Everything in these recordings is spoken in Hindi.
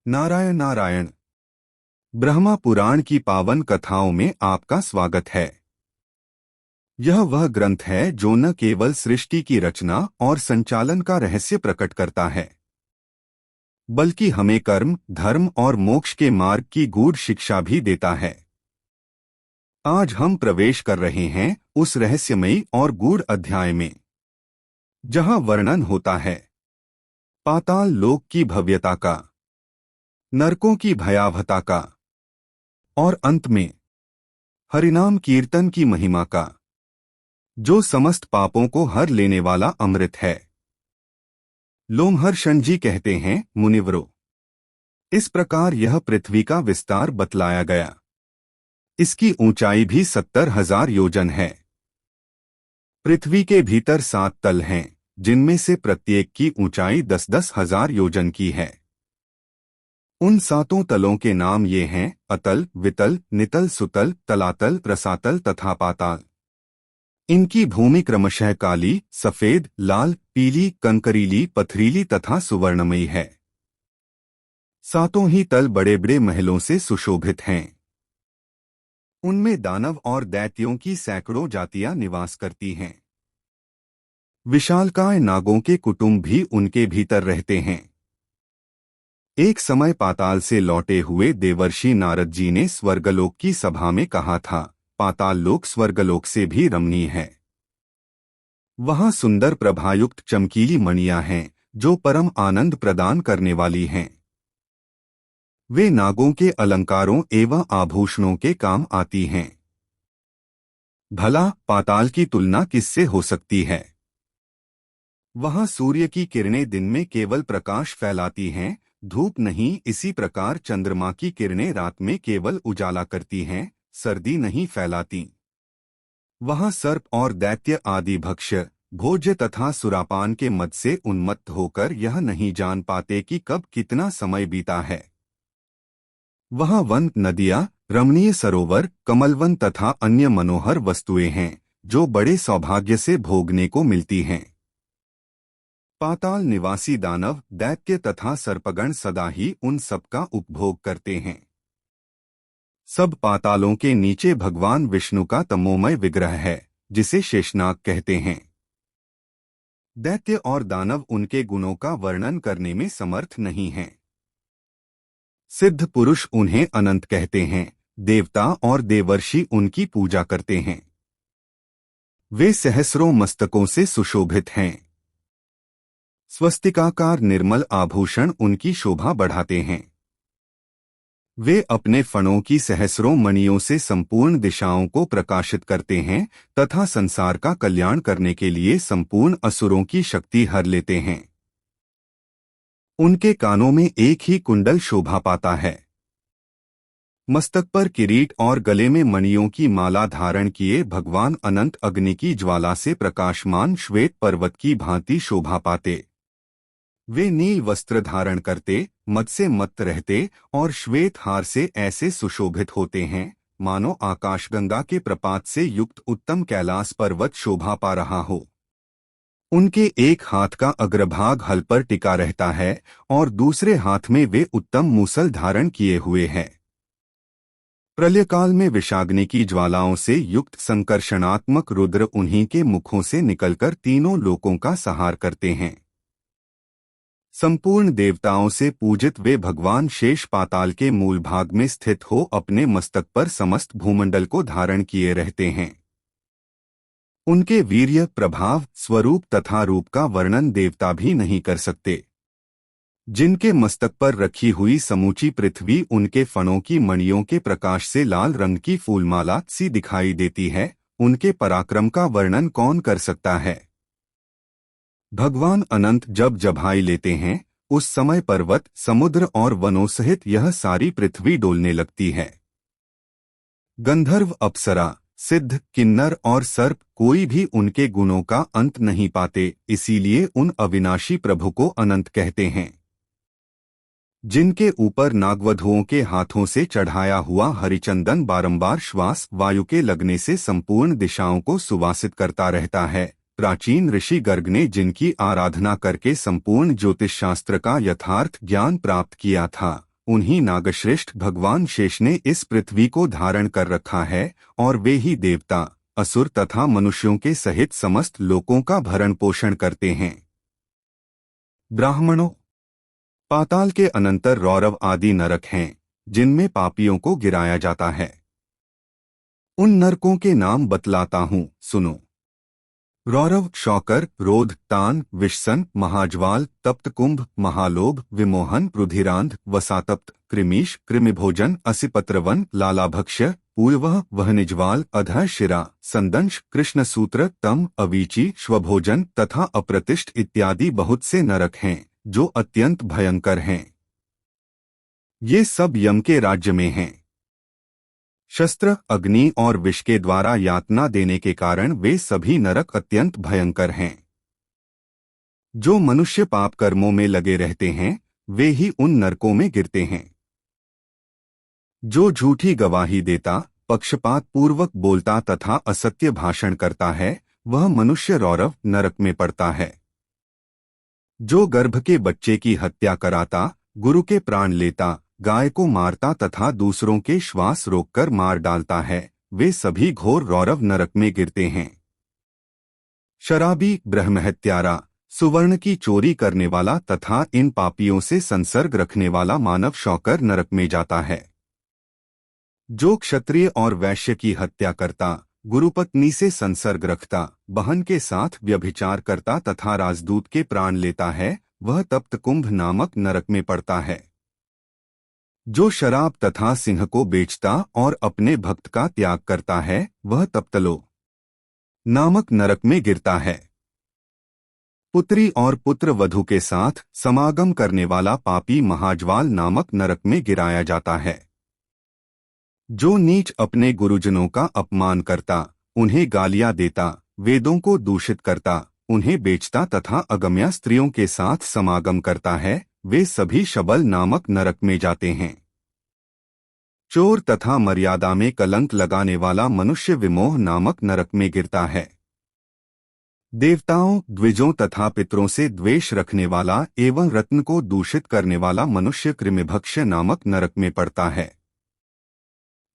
नारायण नारायण। ब्रह्मा पुराण की पावन कथाओं में आपका स्वागत है। यह वह ग्रंथ है जो न केवल सृष्टि की रचना और संचालन का रहस्य प्रकट करता है, बल्कि हमें कर्म, धर्म और मोक्ष के मार्ग की गूढ़ शिक्षा भी देता है। आज हम प्रवेश कर रहे हैं उस रहस्यमयी और गूढ़ अध्याय में, जहां वर्णन होता है पाताल लोक की भव्यता का, नरकों की भयावहता का और अंत में हरिनाम कीर्तन की महिमा का, जो समस्त पापों को हर लेने वाला अमृत है। लोमहर्षण जी कहते हैं, मुनिवरो, इस प्रकार यह पृथ्वी का विस्तार बतलाया गया। इसकी ऊंचाई भी 70,000 योजन है। पृथ्वी के भीतर 7 तल हैं, जिनमें से प्रत्येक की ऊंचाई 10-10 हजार योजन की है। उन 7 तलों के नाम ये हैं: अतल, वितल, नितल, सुतल, तलातल, रसातल तथा पाताल। इनकी भूमि क्रमशः काली, सफेद, लाल, पीली, कंकरीली, पथरीली तथा सुवर्णमयी है। 7 ही तल बड़े बड़े महलों से सुशोभित हैं। उनमें दानव और दैत्यों की सैकड़ों जातियां निवास करती हैं। विशालकाय नागों के कुटुंब भी उनके भीतर रहते हैं। एक समय पाताल से लौटे हुए देवर्षि नारद जी ने स्वर्गलोक की सभा में कहा था, पाताल लोक स्वर्गलोक से भी रमणीय है। वहां सुंदर प्रभायुक्त चमकीली मणियां हैं, जो परम आनंद प्रदान करने वाली हैं। वे नागों के अलंकारों एवं आभूषणों के काम आती हैं। भला पाताल की तुलना किससे हो सकती है? वहां सूर्य की किरणें दिन में केवल प्रकाश फैलाती हैं, धूप नहीं। इसी प्रकार चंद्रमा की किरणें रात में केवल उजाला करती हैं, सर्दी नहीं फैलाती। वहां सर्प और दैत्य आदि भक्ष्य, भोज्य तथा सुरापान के मद से उन्मत्त होकर यह नहीं जान पाते कि कब कितना समय बीता है। वहां वन, नदियां, रमणीय सरोवर, कमलवन तथा अन्य मनोहर वस्तुएं हैं, जो बड़े सौभाग्य से भोगने को मिलती हैं। पाताल निवासी दानव, दैत्य तथा सर्पगण सदा ही उन सब का उपभोग करते हैं। सब पातालों के नीचे भगवान विष्णु का तमोमय विग्रह है, जिसे शेषनाग कहते हैं। दैत्य और दानव उनके गुणों का वर्णन करने में समर्थ नहीं हैं। सिद्ध पुरुष उन्हें अनंत कहते हैं। देवता और देवर्षि उनकी पूजा करते हैं। वे सहस्रों मस्तकों से सुशोभित हैं। स्वस्तिकाकार निर्मल आभूषण उनकी शोभा बढ़ाते हैं। वे अपने फणों की सहस्रों मणियों से संपूर्ण दिशाओं को प्रकाशित करते हैं तथा संसार का कल्याण करने के लिए संपूर्ण असुरों की शक्ति हर लेते हैं। उनके कानों में एक ही कुंडल शोभा पाता है। मस्तक पर किरीट और गले में मणियों की माला धारण किए भगवान अनंत अग्नि की ज्वाला से प्रकाशमान श्वेत पर्वत की भांति शोभा पाते। वे नील वस्त्र धारण करते, मद से मत्त रहते और श्वेत हार से ऐसे सुशोभित होते हैं, मानो आकाशगंगा के प्रपात से युक्त उत्तम कैलाश पर्वत शोभा पा रहा हो। उनके एक हाथ का अग्रभाग हल पर टिका रहता है और दूसरे हाथ में वे उत्तम मूसल धारण किए हुए हैं। प्रलयकाल में विषाग्नि की ज्वालाओं से युक्त संकर्षणात्मक रुद्र उन्हीं के मुखों से निकलकर तीनों लोकों का संहार करते हैं। संपूर्ण देवताओं से पूजित वे भगवान शेष पाताल के मूल भाग में स्थित हो अपने मस्तक पर समस्त भूमंडल को धारण किए रहते हैं। उनके वीर्य, प्रभाव, स्वरूप तथा रूप का वर्णन देवता भी नहीं कर सकते। जिनके मस्तक पर रखी हुई समूची पृथ्वी उनके फणों की मणियों के प्रकाश से लाल रंग की फूलमाला सी दिखाई देती है, उनके पराक्रम का वर्णन कौन कर सकता है? भगवान अनंत जब जभाई लेते हैं, उस समय पर्वत, समुद्र और वनों सहित यह सारी पृथ्वी डोलने लगती है। गंधर्व, अप्सरा, सिद्ध, किन्नर और सर्प कोई भी उनके गुणों का अंत नहीं पाते, इसीलिए उन अविनाशी प्रभु को अनंत कहते हैं। जिनके ऊपर नागवधुओं के हाथों से चढ़ाया हुआ हरिचंदन बारंबार श्वास वायु के लगने से संपूर्ण दिशाओं को सुवासित करता रहता है। प्राचीन ऋषि गर्ग ने जिनकी आराधना करके संपूर्ण ज्योतिष शास्त्र का यथार्थ ज्ञान प्राप्त किया था, उन्हीं नागश्रेष्ठ भगवान शेष ने इस पृथ्वी को धारण कर रखा है और वे ही देवता, असुर तथा मनुष्यों के सहित समस्त लोकों का भरण पोषण करते हैं। ब्राह्मणों, पाताल के अनंतर रौरव आदि नरक हैं, जिनमें पापियों को गिराया जाता है। उन नरकों के नाम बतलाता हूँ, सुनो। रौरव, शौकर, रोध, तान, विषसन, महाज्वाल, तप्तकुंभ, महालोभ, विमोहन, रुधिरांध, वसातप्त, कृमीश, कृमिभोजन, असिपत्रवन, लालाभक्ष्य, पूर्वः, वहनिज्वाल, अधः शिरा, संदंश, कृष्णसूत्र, तम, अवीची, श्वभोजन तथा अप्रतिष्ठ इत्यादि बहुत से नरक हैं, जो अत्यंत भयंकर हैं। ये सब यम के राज्य में हैं। शस्त्र, अग्नि और विष के द्वारा यातना देने के कारण वे सभी नरक अत्यंत भयंकर हैं। जो मनुष्य पाप कर्मों में लगे रहते हैं, वे ही उन नरकों में गिरते हैं। जो झूठी गवाही देता, पक्षपात पूर्वक बोलता तथा असत्य भाषण करता है, वह मनुष्य रौरव नरक में पड़ता है। जो गर्भ के बच्चे की हत्या कराता, गुरु के प्राण लेता, गाय को मारता तथा दूसरों के श्वास रोककर मार डालता है, वे सभी घोर रौरव नरक में गिरते हैं। शराबी, ब्रह्महत्यारा, सुवर्ण की चोरी करने वाला तथा इन पापियों से संसर्ग रखने वाला मानव शौकर नरक में जाता है। जो क्षत्रिय और वैश्य की हत्या करता, गुरुपत्नी से संसर्ग रखता, बहन के साथ व्यभिचार करता तथा राजदूत के प्राण लेता है, वह तप्तकुंभ नामक नरक में पड़ता है। जो शराब तथा सिंह को बेचता और अपने भक्त का त्याग करता है, वह तप्तलो नामक नरक में गिरता है। पुत्री और पुत्र वधू के साथ समागम करने वाला पापी महाज्वाल नामक नरक में गिराया जाता है। जो नीच अपने गुरुजनों का अपमान करता, उन्हें गालियां देता, वेदों को दूषित करता, उन्हें बेचता तथा अगम्या स्त्रियों के साथ समागम करता है, वे सभी शबल नामक नरक में जाते हैं। चोर तथा मर्यादा में कलंक लगाने वाला मनुष्य विमोह नामक नरक में गिरता है। देवताओं, द्विजों तथा पितरों से द्वेष रखने वाला एवं रत्न को दूषित करने वाला मनुष्य कृमिभक्ष्य नामक नरक में पड़ता है।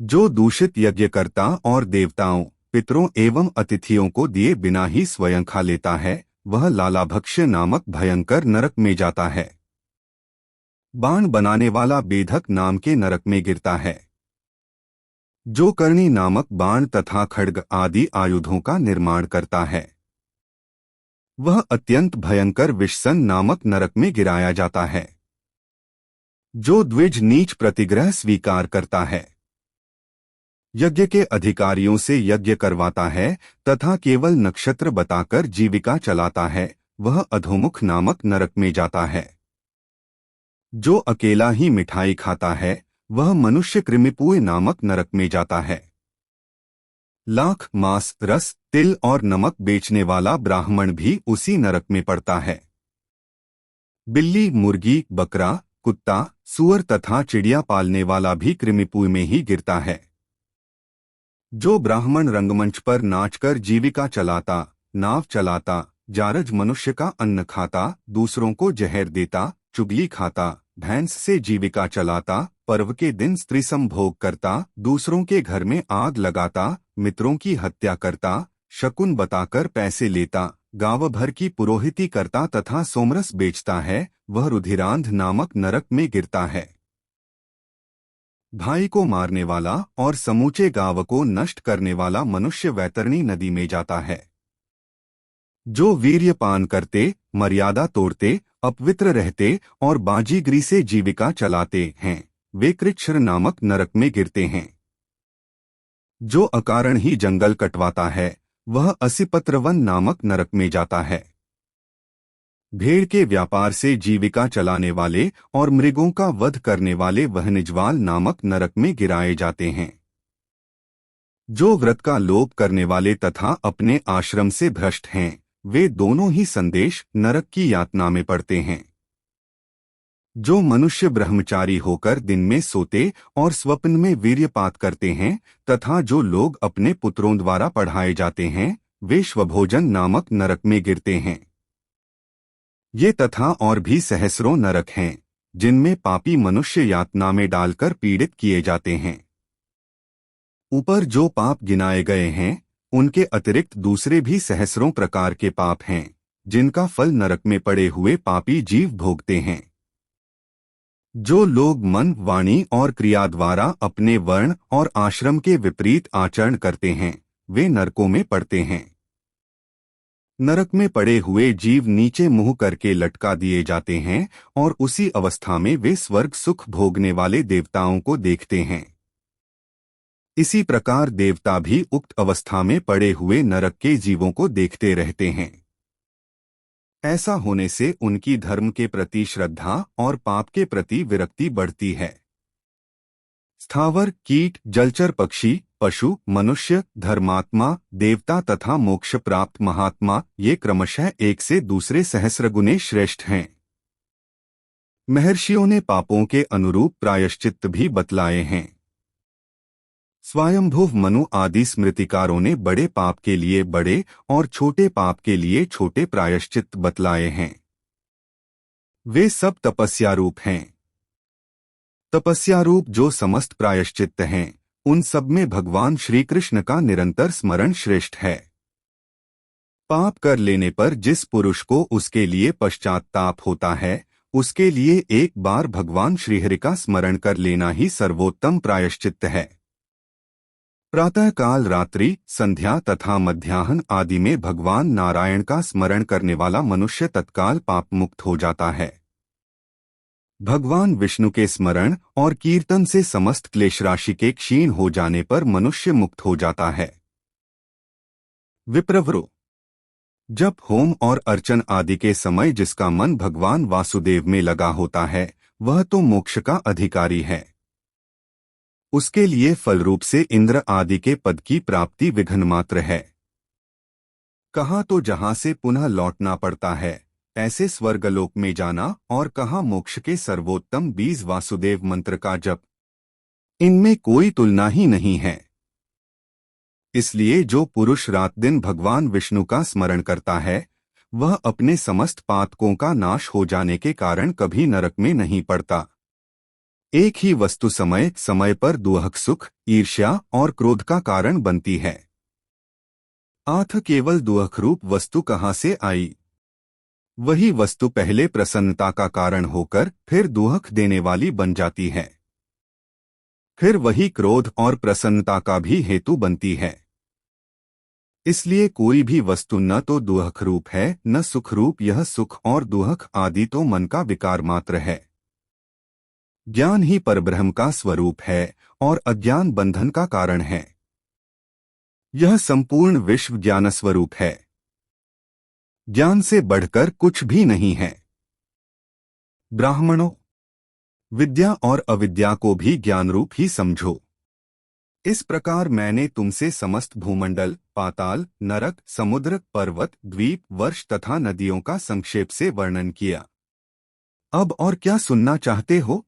जो दूषित यज्ञ करता और देवताओं, पितरों एवं अतिथियों को दिए बिना ही स्वयं खा लेता है, वह लालाभक्ष्य नामक भयंकर नरक में जाता है। बाण बनाने वाला बेधक नाम के नरक में गिरता है। जो कर्णी नामक बाण तथा खड्ग आदि आयुधों का निर्माण करता है, वह अत्यंत भयंकर विषसन नामक नरक में गिराया जाता है। जो द्विज नीच प्रतिग्रह स्वीकार करता है, यज्ञ के अधिकारियों से यज्ञ करवाता है तथा केवल नक्षत्र बताकर जीविका चलाता है, वह अधोमुख नामक नरक में जाता है। जो अकेला ही मिठाई खाता है, वह मनुष्य कृमिपुए नामक नरक में जाता है। लाख, मांस, रस, तिल और नमक बेचने वाला ब्राह्मण भी उसी नरक में पड़ता है। बिल्ली, मुर्गी, बकरा, कुत्ता, सूअर तथा चिड़िया पालने वाला भी कृमिपुए में ही गिरता है। जो ब्राह्मण रंगमंच पर नाचकर जीविका चलाता, नाव चलाता, जारज मनुष्य का अन्न खाता, दूसरों को जहर देता, चुगली खाता, भैंस से जीविका चलाता, पर्व के दिन स्त्री संभोग करता, दूसरों के घर में आग लगाता, मित्रों की हत्या करता, शकुन बताकर पैसे लेता, गांव भर की पुरोहिती करता तथा सोमरस बेचता है, वह रुधिरांध नामक नरक में गिरता है। भाई को मारने वाला और समूचे गांव को नष्ट करने वाला मनुष्य वैतरणी नदी में जाता है। जो वीर्यपान करते, मर्यादा तोड़ते, अपवित्र रहते और बाजीगरी से जीविका चलाते हैं, वे कृच्छ्र नामक नरक में गिरते हैं। जो अकारण ही जंगल कटवाता है, वह असिपत्रवन नामक नरक में जाता है। भेड़ के व्यापार से जीविका चलाने वाले और मृगों का वध करने वाले वहनिज्वाल नामक नरक में गिराए जाते हैं। जो व्रत का लोप करने वाले तथा अपने आश्रम से भ्रष्ट हैं, वे दोनों ही संदेश नरक की यातना में पड़ते हैं। जो मनुष्य ब्रह्मचारी होकर दिन में सोते और स्वप्न में वीर्यपात करते हैं तथा जो लोग अपने पुत्रों द्वारा पढ़ाए जाते हैं, वे श्वभोजन नामक नरक में गिरते हैं। ये तथा और भी सहस्रों नरक हैं, जिनमें पापी मनुष्य यातना में डालकर पीड़ित किए जाते हैं। ऊपर जो पाप गिनाए गए हैं, उनके अतिरिक्त दूसरे भी सहस्रों प्रकार के पाप हैं, जिनका फल नरक में पड़े हुए पापी जीव भोगते हैं। जो लोग मन, वाणी और क्रिया द्वारा अपने वर्ण और आश्रम के विपरीत आचरण करते हैं, वे नरकों में पड़ते हैं। नरक में पड़े हुए जीव नीचे मुंह करके लटका दिए जाते हैं और उसी अवस्था में वे स्वर्ग सुख भोगने वाले देवताओं को देखते हैं। इसी प्रकार देवता भी उक्त अवस्था में पड़े हुए नरक के जीवों को देखते रहते हैं। ऐसा होने से उनकी धर्म के प्रति श्रद्धा और पाप के प्रति विरक्ति बढ़ती है। स्थावर, कीट, जलचर पक्षी, पशु, मनुष्य, धर्मात्मा, देवता तथा मोक्ष प्राप्त महात्मा ये क्रमशः एक से दूसरे सहस्रगुने श्रेष्ठ हैं। महर्षियों ने पापों के अनुरूप प्रायश्चित्त भी बतलाए हैं। स्वयंभुव मनु आदि स्मृतिकारों ने बड़े पाप के लिए बड़े और छोटे पाप के लिए छोटे प्रायश्चित्त बतलाए हैं। वे सब तपस्या रूप हैं। तपस्या रूप जो समस्त प्रायश्चित्त हैं, उन सब में भगवान श्री कृष्ण का निरंतर स्मरण श्रेष्ठ है। पाप कर लेने पर जिस पुरुष को उसके लिए पश्चात्ताप होता है, उसके लिए एक बार भगवान श्रीहरि का स्मरण कर लेना ही सर्वोत्तम प्रायश्चित्त है। प्रातःकाल, रात्रि, संध्या तथा मध्याह्न आदि में भगवान नारायण का स्मरण करने वाला मनुष्य तत्काल पाप मुक्त हो जाता है। भगवान विष्णु के स्मरण और कीर्तन से समस्त क्लेश राशि के क्षीण हो जाने पर मनुष्य मुक्त हो जाता है। विप्रवरो, जप, होम और अर्चन आदि के समय जिसका मन भगवान वासुदेव में लगा होता है, वह तो मोक्ष का अधिकारी है। उसके लिए फल रूप से इंद्र आदि के पद की प्राप्ति विघ्न मात्र है। कहाँ तो जहाँ से पुनः लौटना पड़ता है, ऐसे स्वर्गलोक में जाना, और कहाँ मोक्ष के सर्वोत्तम बीज वासुदेव मंत्र का जप। इनमें कोई तुलना ही नहीं है। इसलिए जो पुरुष रात दिन भगवान विष्णु का स्मरण करता है, वह अपने समस्त पातकों का नाश हो जाने के कारण कभी नरक में नहीं पड़ता। एक ही वस्तु समय समय पर दुहक सुख, ईर्ष्या और क्रोध का कारण बनती है। आथ केवल दुहक रूप वस्तु कहाँ से आई? वही वस्तु पहले प्रसन्नता का कारण होकर फिर दुहक देने वाली बन जाती है। फिर वही क्रोध और प्रसन्नता का भी हेतु बनती है। इसलिए कोई भी वस्तु न तो दुहक रूप है न सुख रूप। यह सुख और दुहक आदि तो मन का विकार मात्र है। ज्ञान ही परब्रह्म का स्वरूप है और अज्ञान बंधन का कारण है। यह संपूर्ण विश्व ज्ञान स्वरूप है। ज्ञान से बढ़कर कुछ भी नहीं है। ब्राह्मणों, विद्या और अविद्या को भी ज्ञान रूप ही समझो। इस प्रकार मैंने तुमसे समस्त भूमंडल, पाताल, नरक, समुद्र, पर्वत, द्वीप, वर्ष तथा नदियों का संक्षेप से वर्णन किया। अब और क्या सुनना चाहते हो?